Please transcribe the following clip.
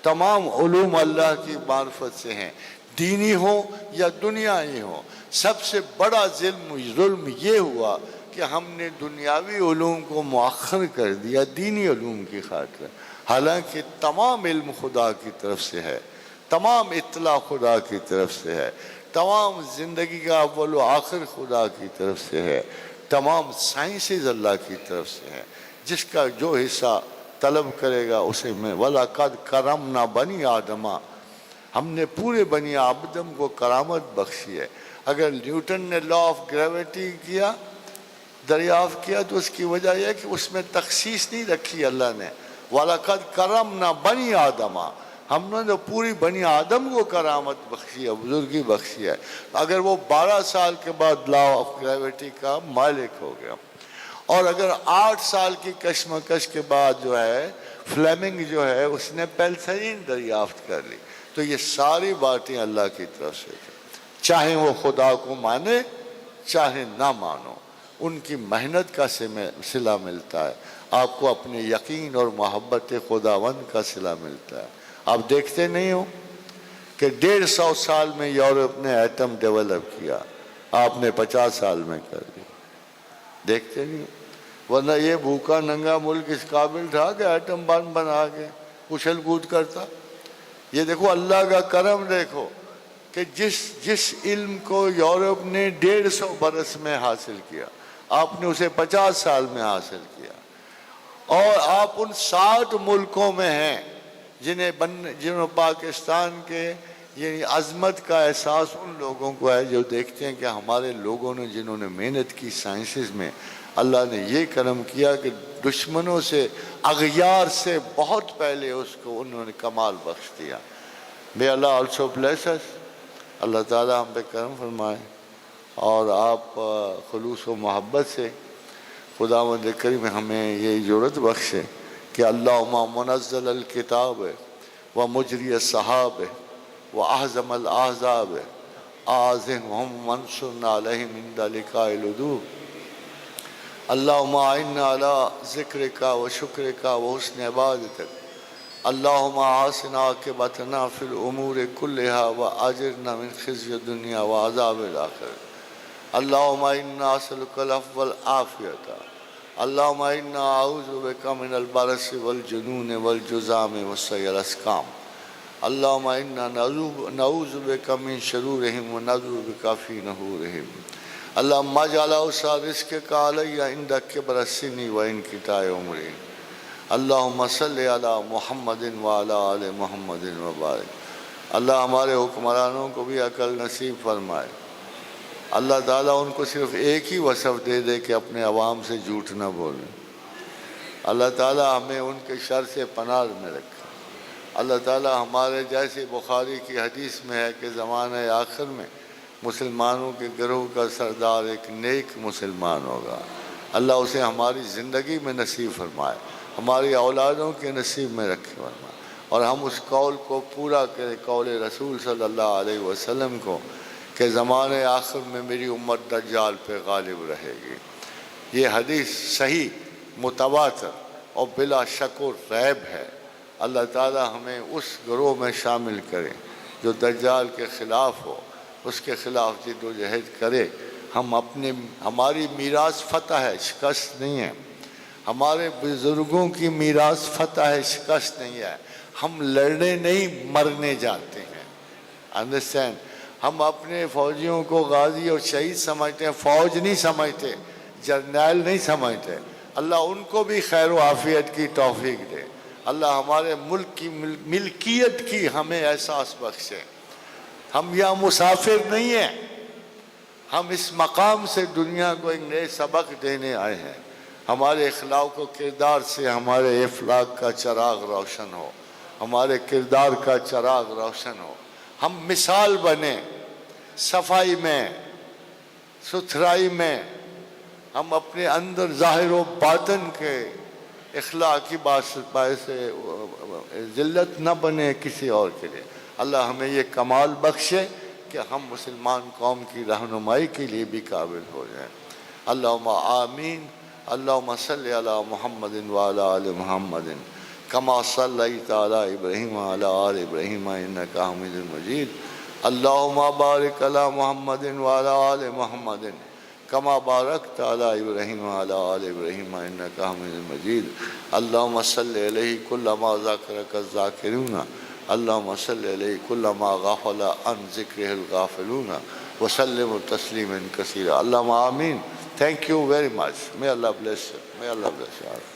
تمام علوم اللہ کی معرفت سے ہیں، دینی ہو یا دنیائی ہو۔ سب سے بڑا ظلم یہ ہوا کہ ہم نے دنیاوی علوم کو مؤخر کر دیا دینی علوم کی خاطر، حالانکہ تمام علم خدا کی طرف سے ہے، تمام اطلاع خدا کی طرف سے ہے، تمام زندگی کا اول و آخر خدا کی طرف سے ہے، تمام سائنسز اللہ کی طرف سے ہے۔ جس کا جو حصہ طلب کرے گا اسے میں وَلَقَدْ كَرَمْنَا بَنِي آدَمَ، ہم نے پورے بنی آدم کو کرامت بخشی ہے۔ اگر نیوٹن نے لا آف گریویٹی کیا، دریافت کیا، تو اس کی وجہ یہ ہے کہ اس میں تخصیص نہیں رکھی اللہ نے، وَلَقَدْ كَرَمْنَا بَنِي آدَمَ، ہم نے تو پوری بنی آدم کو کرامت بخشی ہے، بزرگی بخشی ہے۔ اگر وہ 12 سال کے بعد لا آف گریویٹی کا مالک ہو گیا، اور اگر 8 سال کی کشمکش کے بعد جو ہے فلیمنگ جو ہے اس نے پیلسرین دریافت کر لی، تو یہ ساری باتیں اللہ کی طرف سے تھیں۔ چاہے وہ خدا کو مانے چاہے نہ مانو، ان کی محنت کا صلہ ملتا ہے، آپ کو اپنے یقین اور محبت خداوند کا صلہ ملتا ہے۔ آپ دیکھتے نہیں ہو کہ 150 سال میں یورپ نے ایٹم ڈیولپ کیا، آپ نے 50 سال میں کر دیا، دیکھتے نہیں ہو؟ ورنہ یہ بھوکا ننگا ملک اس قابل تھا کہ ایٹم بم بنا کے اچھل کود کرتا؟ یہ دیکھو اللہ کا کرم، دیکھو کہ جس علم کو یورپ نے 150 برس میں حاصل کیا، آپ نے اسے 50 سال میں حاصل کیا، اور آپ ان 60 ملکوں میں ہیں جنہوں پاکستان کے یعنی عظمت کا احساس ان لوگوں کو ہے جو دیکھتے ہیں کہ ہمارے لوگوں نے جنہوں نے محنت کی سائنسز میں، اللہ نے یہ کرم کیا کہ دشمنوں سے، اغیار سے بہت پہلے اس کو انہوں نے کمال بخش دیا۔ May Allah also bless us، اللہ تعالیٰ ہم پہ کرم فرمائے، اور آپ خلوص و محبت سے خداوند کریم ہمیں یہ ضرورت بخشے کہ اللہم منزل الکتاب و مجری السحاب و احزم الاحزاب آزہم منصرنا علیہم عند لقاء العدو، اللہم اعنا علی ذکرک و شکرک و حسن عبادتک، اللہم آسن عاقبتنا فی الامور کلہا و اجرنا من خزی الدنیا و عذاب الآخرہ، اللہم انا نسألک العفو والعافیۃ، اللہم انا اعوذ بک من البرص والجنون والجذام وسیء الاسقام، اللہم انا نعوذ بک من شرورہم و نعوذ بک فی نحورہم، اللہم اجعل اوسع رزقک علی عند کبر سنی و انقطاع عمری، اللہم صلی علی محمد وعلی آل محمد وبارک۔ اللہ ہمارے حکمرانوں کو بھی عقل نصیب فرمائے، اللہ تعالیٰ ان کو صرف ایک ہی وصف دے دے کہ اپنے عوام سے جھوٹ نہ بولیں، اللہ تعالیٰ ہمیں ان کے شر سے پناہ میں رکھے، اللہ تعالیٰ ہمارے جیسے بخاری کی حدیث میں ہے کہ زمانہ آخر میں مسلمانوں کے گروہ کا سردار ایک نیک مسلمان ہوگا، اللہ اسے ہماری زندگی میں نصیب فرمائے، ہماری اولادوں کے نصیب میں رکھے فرمائے، اور ہم اس قول کو پورا کریں، قول رسول صلی اللہ علیہ وسلم کو کہ زمانے آخر میں میری امت دجال پہ غالب رہے گی۔ یہ حدیث صحیح، متواتر اور بلا شک و ریب ہے۔ اللہ تعالی ہمیں اس گروہ میں شامل کرے جو دجال کے خلاف ہو، اس کے خلاف جد و جہد کرے۔ ہماری میراث فتح ہے، شکست نہیں ہے۔ ہمارے بزرگوں کی میراث فتح ہے، شکست نہیں ہے۔ ہم لڑنے نہیں مرنے جاتے ہیں، انڈرسٹینڈ؟ ہم اپنے فوجیوں کو غازی اور شہید سمجھتے ہیں، فوج نہیں سمجھتے، جرنیل نہیں سمجھتے۔ اللہ ان کو بھی خیر و عافیت کی توفیق دے۔ اللہ ہمارے ملک کی ملکیت کی ہمیں احساس بخشے۔ ہم یہاں مسافر نہیں ہیں، ہم اس مقام سے دنیا کو ایک نئے سبق دینے آئے ہیں۔ ہمارے اخلاق و کردار سے ہمارے افلاق کا چراغ روشن ہو، ہمارے کردار کا چراغ روشن ہو، ہم مثال بنیں صفائی میں، ستھرائی میں، ہم اپنے اندر ظاہر و باطن کے اخلاق کی باعث ذلت نہ بنے کسی اور کے لیے۔ اللہ ہمیں یہ کمال بخشے کہ ہم مسلمان قوم کی رہنمائی کے لیے بھی قابل ہو جائیں۔ اللہم آمین۔ اللہم صلی علی محمد وعلی آل محمد كما صليت على إبراهيم وعلى آل إبراهيم إنك حميد مجيد اللهم بارك على محمد وعلى آل محمد كما باركت على إبراهيم وعلى آل إبراهيم إنك حميد مجيد اللهم صل عليه كلما ذكرك الذاكرون اللهم صل عليه كلما غفل عن ذكره الغافلون وسلم تسليما كثيرا اللهم آمين. Thank you very much. May Allah bless you. May Allah bless you.